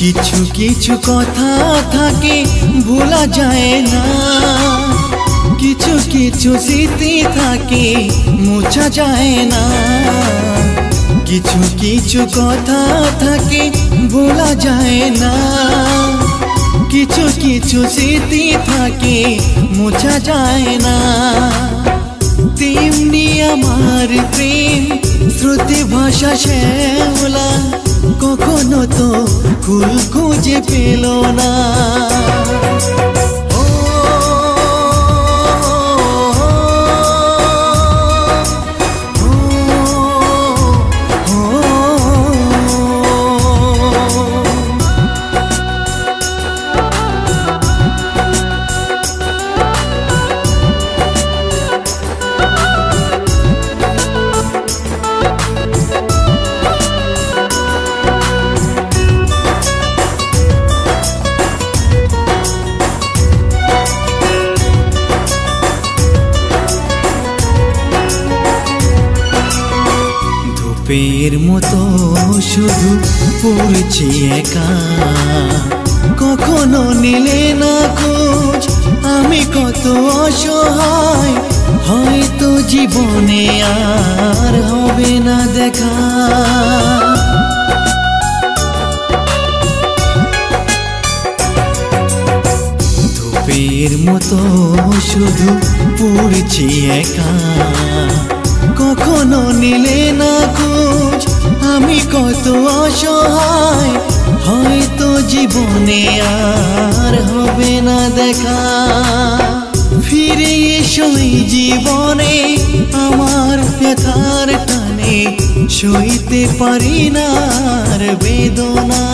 কিছু কিছু কথা থাকে ভোলা যায় না, কিছু কিছু স্মৃতি থাকে মোছা যায় না। কিছু কিছু কথা থাকে ভোলা যায় না, কিছু কিছু স্মৃতি থাকে মোছা যায় না। তেমনি আমার প্রেম শ্রুতি ভাষা শ্যাওলা কখনো তো কুল খুঁজে পেল না। ধূপের মতো শুধু পড়ছি একা, কখনো নিলে না খোঁজ আমি কত অসহায়, হয়তো জীবনে আর হবে না দেখা। ধূপের মতো শুধু পড়ছি একা, কখনো নিলে না খোঁজ আমি কত অসহায়, হয়তো জীবনে আর হবে না দেখা। ফিরে এসো এই জীবনে আমার ব্যথার টানে, সইতে পারি না আর বেদনা।